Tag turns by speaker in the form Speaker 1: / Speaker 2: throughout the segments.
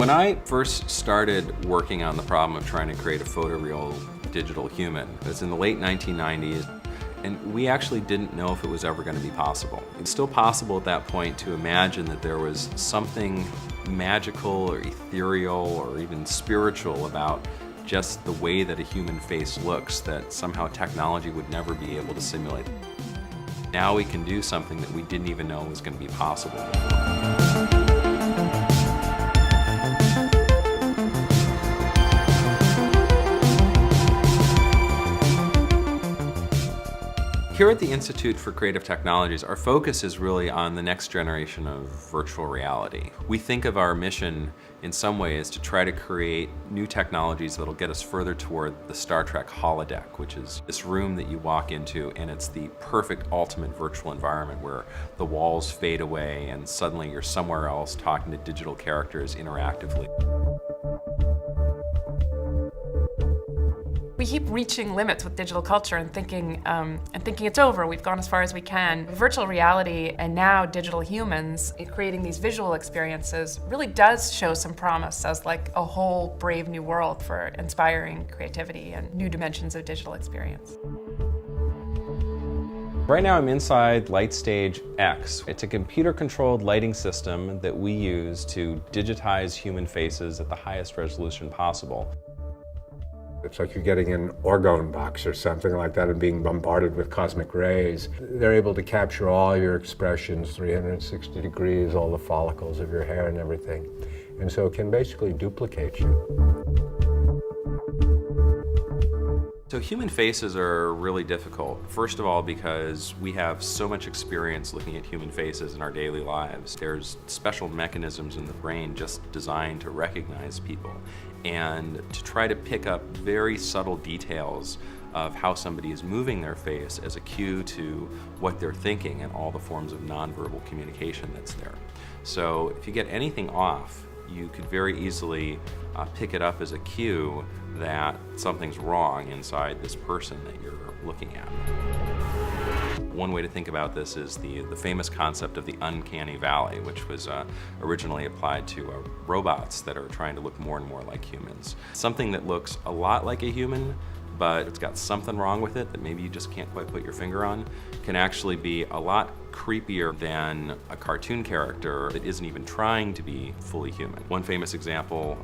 Speaker 1: When I first started working on the problem of trying to create a photoreal digital human, it was in the late 1990s, and we actually didn't know if it was ever going to be possible. It's still possible at that point to imagine that there was something magical or ethereal or even spiritual about just the way that a human face looks that somehow technology would never be able to simulate. Now we can do something that we didn't even know was going to be possible. Here at the Institute for Creative Technologies, our focus is really on the next generation of virtual reality. We think of our mission in some ways to try to create new technologies that'll get us further toward the Star Trek holodeck, which is this room that you walk into and it's the perfect ultimate virtual environment where the walls fade away and suddenly you're somewhere else talking to digital characters interactively.
Speaker 2: We keep reaching limits with digital culture and thinking it's over. We've gone as far as we can. Virtual reality and now digital humans creating these visual experiences really does show some promise as like a whole brave new world for inspiring creativity and new dimensions of digital experience.
Speaker 1: Right now I'm inside Lightstage X. It's a computer-controlled lighting system that we use to digitize human faces at the highest resolution possible.
Speaker 3: It's like you're getting an orgone box or something like that and being bombarded with cosmic rays. They're able to capture all your expressions, 360 degrees, all the follicles of your hair and everything. And so it can basically duplicate you.
Speaker 1: So human faces are really difficult. First of all, because we have so much experience looking at human faces in our daily lives. There's special mechanisms in the brain just designed to recognize people and to try to pick up very subtle details of how somebody is moving their face as a cue to what they're thinking and all the forms of nonverbal communication that's there. So if you get anything off, you could very easily pick it up as a cue that something's wrong inside this person that you're looking at. One way to think about this is the famous concept of the uncanny valley, which was originally applied to robots that are trying to look more and more like humans. Something that looks a lot like a human, but it's got something wrong with it that maybe you just can't quite put your finger on, can actually be a lot creepier than a cartoon character that isn't even trying to be fully human. One famous example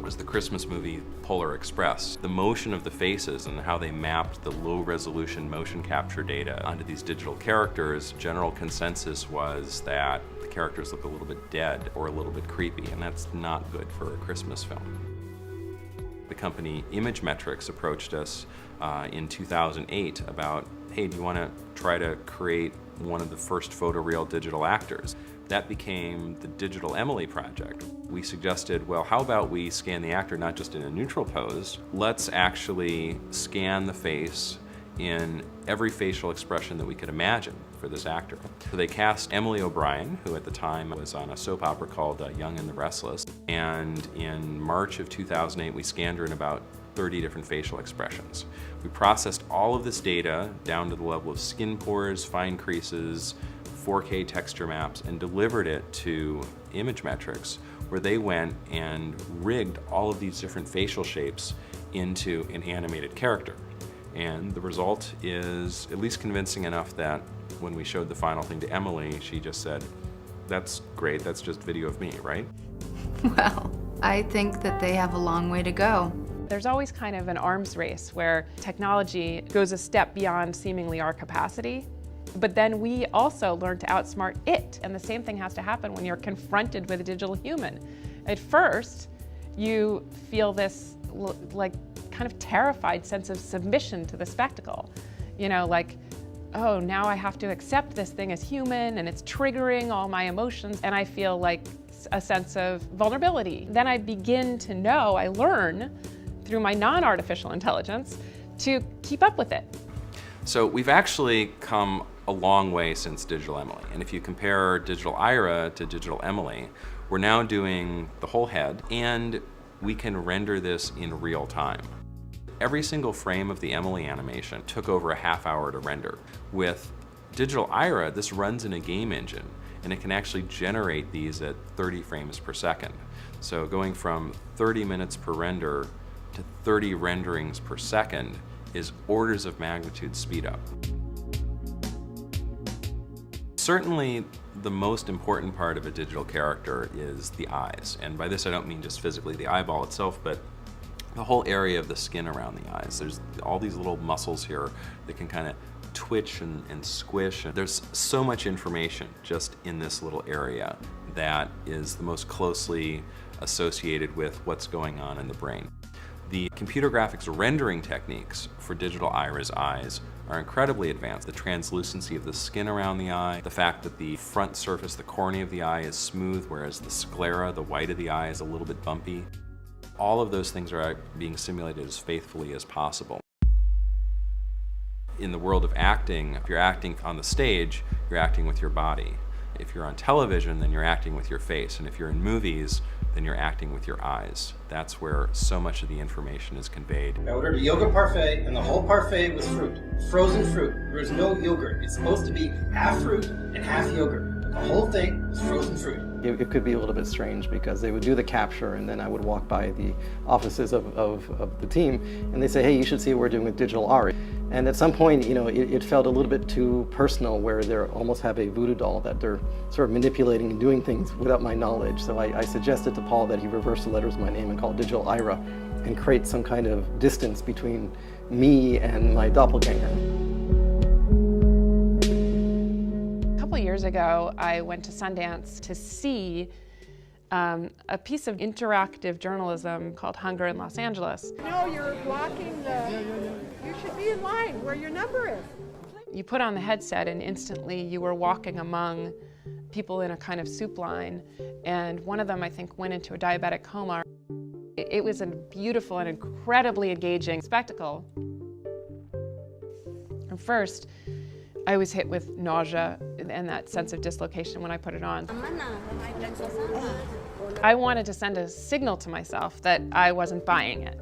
Speaker 1: was the Christmas movie Polar Express. The motion of the faces and how they mapped the low-resolution motion capture data onto these digital characters, general consensus was that the characters look a little bit dead or a little bit creepy, and that's not good for a Christmas film. The company Imagemetrics approached us in 2008 about, hey, do you want to try to create one of the first photoreal digital actors? That became the Digital Emily project. We suggested, well, how about we scan the actor not just in a neutral pose, let's actually scan the face in every facial expression that we could imagine for this actor. So they cast Emily O'Brien, who at the time was on a soap opera called Young and the Restless, and in March of 2008 we scanned her in about 30 different facial expressions. We processed all of this data down to the level of skin pores, fine creases, 4K texture maps, and delivered it to Imagemetrics, where they went and rigged all of these different facial shapes into an animated character. And the result is at least convincing enough that when we showed the final thing to Emily, she just said, "That's great, that's just video of me, right?"
Speaker 4: Well, I think that they have a long way to go.
Speaker 2: There's always kind of an arms race where technology goes a step beyond seemingly our capacity, but then we also learn to outsmart it. And the same thing has to happen when you're confronted with a digital human. At first, you feel this like kind of terrified sense of submission to the spectacle. You know, like, oh, now I have to accept this thing as human and it's triggering all my emotions, and I feel like a sense of vulnerability. Then I begin to know, I learn through my non-artificial intelligence to keep up with it.
Speaker 1: So we've actually come a long way since Digital Emily. And if you compare Digital Ira to Digital Emily, we're now doing the whole head, and we can render this in real time. Every single frame of the Emily animation took over a half hour to render. With Digital Ira, this runs in a game engine, and it can actually generate these at 30 frames per second. So going from 30 minutes per render to 30 renderings per second is orders of magnitude speed up. Certainly, the most important part of a digital character is the eyes. And by this I don't mean just physically the eyeball itself, but the whole area of the skin around the eyes. There's all these little muscles here that can kind of twitch and squish. There's so much information just in this little area that is the most closely associated with what's going on in the brain. The computer graphics rendering techniques for digital iris eyes are incredibly advanced. The translucency of the skin around the eye, the fact that the front surface, the cornea of the eye is smooth, whereas the sclera, the white of the eye, is a little bit bumpy. All of those things are being simulated as faithfully as possible. In the world of acting, if you're acting on the stage, you're acting with your body. If you're on television, then you're acting with your face. And if you're in movies, then you're acting with your eyes. That's where so much of the information is conveyed.
Speaker 5: I ordered a yogurt parfait, and the whole parfait was fruit. Frozen fruit. There was no yogurt. It's supposed to be half fruit and half yogurt. But the whole thing was frozen fruit.
Speaker 6: It could be a little bit strange because they would do the capture and then I would walk by the offices of the team and they say, hey, you should see what we're doing with digital art. And at some point, you know, it felt a little bit too personal where they almost have a voodoo doll that they're sort of manipulating and doing things without my knowledge. So I suggested to Paul that he reverse the letters of my name and call it Digital Ira and create some kind of distance between me and my doppelganger.
Speaker 2: Years ago, I went to Sundance to see a piece of interactive journalism called Hunger in Los Angeles.
Speaker 7: No, you're blocking the... You should be in line where your number is.
Speaker 2: You put on the headset and instantly you were walking among people in a kind of soup line, and one of them, I think, went into a diabetic coma. It was a beautiful and incredibly engaging spectacle. And first, I was hit with nausea and that sense of dislocation when I put it on. I wanted to send a signal to myself that I wasn't buying it.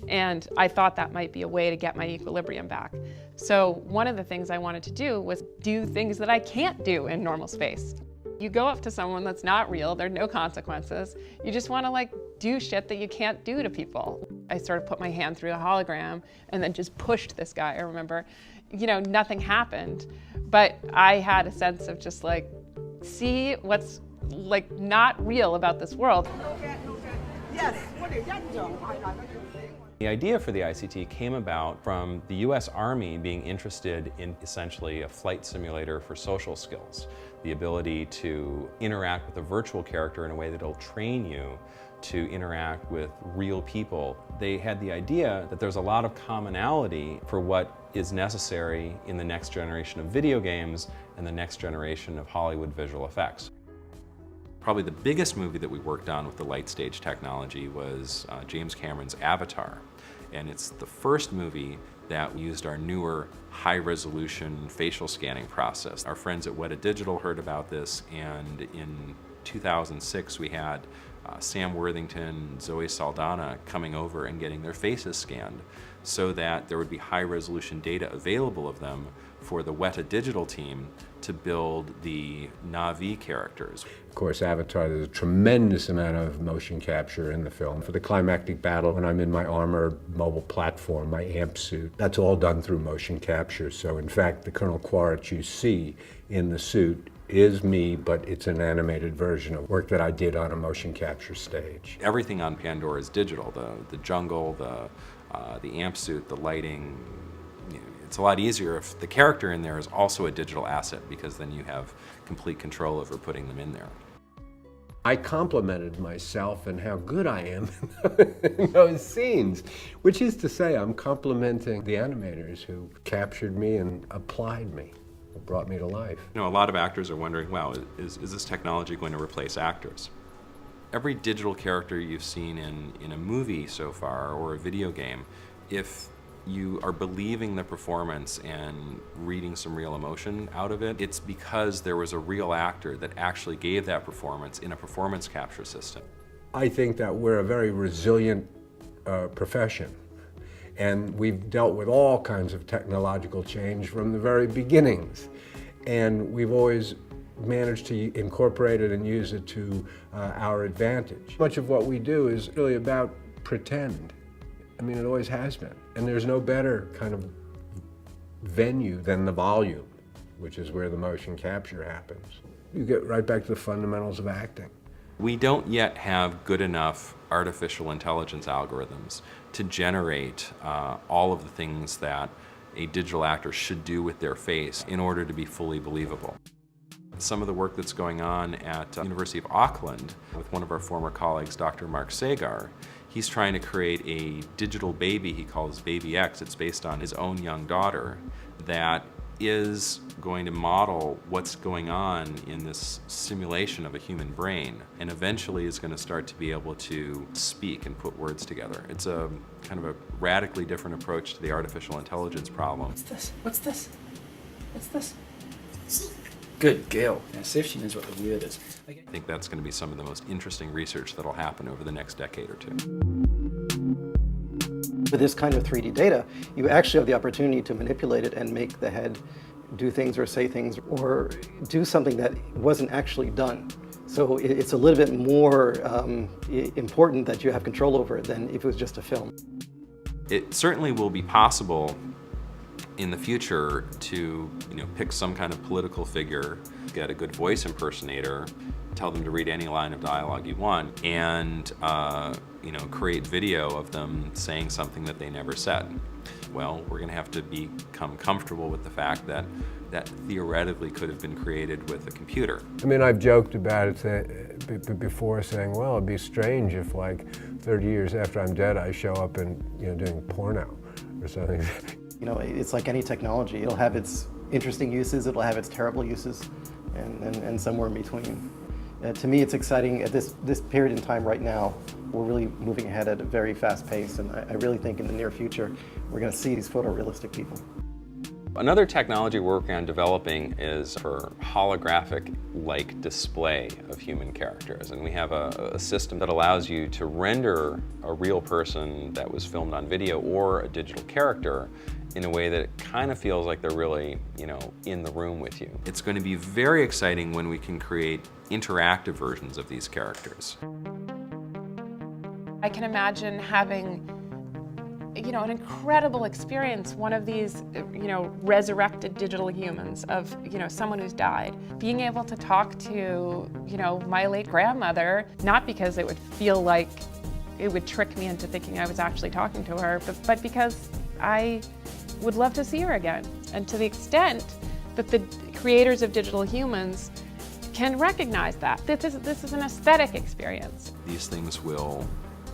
Speaker 2: And I thought that might be a way to get my equilibrium back. So one of the things I wanted to do was do things that I can't do in normal space. You go up to someone that's not real, there are no consequences. You just want to like do shit that you can't do to people. I sort of put my hand through a hologram and then just pushed this guy, I remember. You know, nothing happened, but I had a sense of just like, see what's like not real about this world.
Speaker 7: Yes.
Speaker 1: The idea for the ICT came about from the US Army being interested in essentially a flight simulator for social skills, the ability to interact with a virtual character in a way that'll train you to interact with real people. They had the idea that there's a lot of commonality for what is necessary in the next generation of video games and the next generation of Hollywood visual effects. Probably the biggest movie that we worked on with the light stage technology was James Cameron's Avatar. And it's the first movie that used our newer high-resolution facial scanning process. Our friends at Weta Digital heard about this, and in 2006 we had Sam Worthington, Zoe Saldana coming over and getting their faces scanned so that there would be high-resolution data available of them for the Weta Digital team to build the Na'vi characters.
Speaker 3: Of course, Avatar, there's a tremendous amount of motion capture in the film. For the climactic battle, when I'm in my armored mobile platform, my amp suit, that's all done through motion capture. So in fact, the Colonel Quaritch you see in the suit is me, but it's an animated version of work that I did on a motion capture stage.
Speaker 1: Everything on Pandora is digital. The jungle, the amp suit, the lighting. You know, it's a lot easier if the character in there is also a digital asset, because then you have complete control over putting them in there.
Speaker 3: I complimented myself and how good I am in those scenes, which is to say I'm complimenting the animators who captured me and applied me, who brought me to life.
Speaker 1: You know, a lot of actors are wondering, wow, is this technology going to replace actors? Every digital character you've seen in a movie so far, or a video game, if you are believing the performance and reading some real emotion out of it, it's because there was a real actor that actually gave that performance in a performance capture system.
Speaker 3: I think that we're a very resilient profession, and we've dealt with all kinds of technological change from the very beginnings, and we've always manage to incorporate it and use it to our advantage. Much of what we do is really about pretend. I mean, it always has been. And there's no better kind of venue than the volume, which is where the motion capture happens. You get right back to the fundamentals of acting.
Speaker 1: We don't yet have good enough artificial intelligence algorithms to generate all of the things that a digital actor should do with their face in order to be fully believable. Some of the work that's going on at the University of Auckland with one of our former colleagues, Dr. Mark Sagar, he's trying to create a digital baby he calls Baby X. It's based on his own young daughter that is going to model what's going on in this simulation of a human brain, and eventually is going to start to be able to speak and put words together. It's a kind of a radically different approach to the artificial intelligence problem.
Speaker 8: What's this? What's this? What's this? Good girl. Now see if she knows what the word is. Okay.
Speaker 1: I think that's going to be some of the most interesting research that'll happen over the next decade or two.
Speaker 6: With this kind of 3D data, you actually have the opportunity to manipulate it and make the head do things or say things or do something that wasn't actually done. So it's a little bit more important that you have control over it than if it was just a film.
Speaker 1: It certainly will be possible in the future to pick some kind of political figure, get a good voice impersonator, tell them to read any line of dialogue you want, and create video of them saying something that they never said. Well, we're going to have to become comfortable with the fact that that theoretically could have been created with a computer.
Speaker 3: I mean, I've joked about it before, saying, well, it'd be strange if, like, 30 years after I'm dead, I show up and doing porno or something.
Speaker 6: It's like any technology. It'll have its interesting uses, it'll have its terrible uses, and somewhere in between. To me, it's exciting at this period in time right now. We're really moving ahead at a very fast pace, and I really think in the near future, we're going to see these photorealistic people.
Speaker 1: Another technology we're working on developing is for holographic-like display of human characters. And we have a system that allows you to render a real person that was filmed on video or a digital character in a way that it kind of feels like they're really, in the room with you. It's going to be very exciting when we can create interactive versions of these characters.
Speaker 2: I can imagine having an incredible experience, one of these, resurrected digital humans of, someone who's died. Being able to talk to, my late grandmother, not because it would feel like it would trick me into thinking I was actually talking to her, but because I would love to see her again. And to the extent that the creators of digital humans can recognize that. This is an aesthetic experience.
Speaker 1: These things will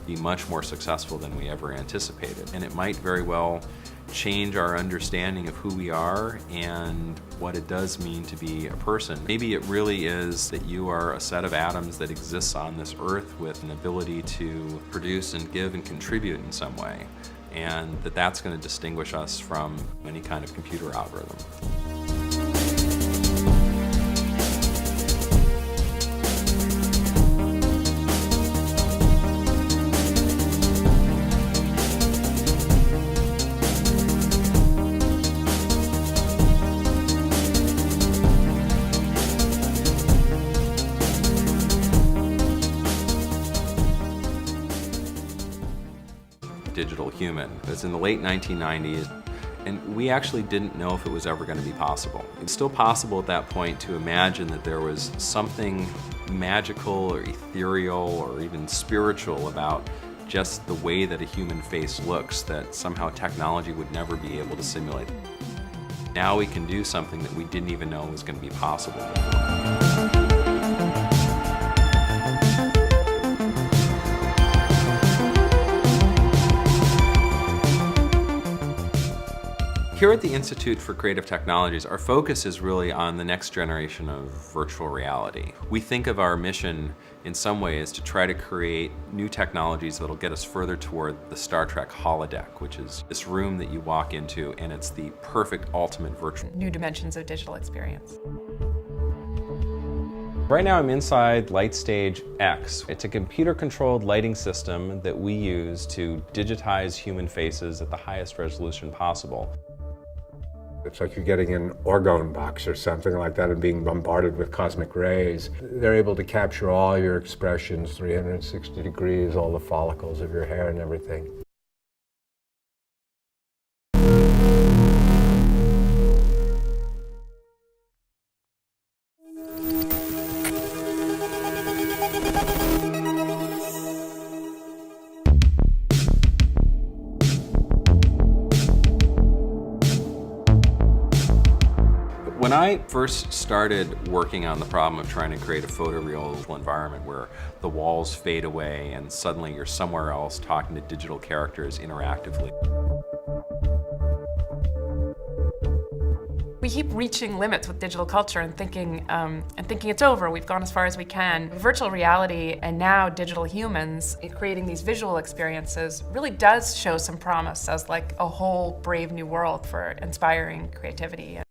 Speaker 1: be much more successful than we ever anticipated. And it might very well change our understanding of who we are and what it does mean to be a person. Maybe it really is that you are a set of atoms that exists on this earth with an ability to produce and give and contribute in some way. And that's going to distinguish us from any kind of computer algorithm. Digital human. It's in the late 1990s, and we actually didn't know if it was ever going to be possible. It's still possible at that point to imagine that there was something magical or ethereal or even spiritual about just the way that a human face looks that somehow technology would never be able to simulate. Now we can do something that we didn't even know was going to be possible before. Here at the Institute for Creative Technologies, our focus is really on the next generation of virtual reality. We think of our mission in some ways to try to create new technologies that'll get us further toward the Star Trek holodeck, which is this room that you walk into and it's the perfect ultimate virtual.
Speaker 2: New dimensions of digital experience.
Speaker 1: Right now I'm inside LightStage X. It's a computer-controlled lighting system that we use to digitize human faces at the highest resolution possible.
Speaker 3: It's like you're getting an orgone box or something like that and being bombarded with cosmic rays. They're able to capture all your expressions, 360 degrees, all the follicles of your hair and everything.
Speaker 1: When I first started working on the problem of trying to create a photoreal environment where the walls fade away and suddenly you're somewhere else talking to digital characters interactively.
Speaker 2: We keep reaching limits with digital culture and thinking it's over. We've gone as far as we can. Virtual reality and now digital humans creating these visual experiences really does show some promise as like a whole brave new world for inspiring creativity.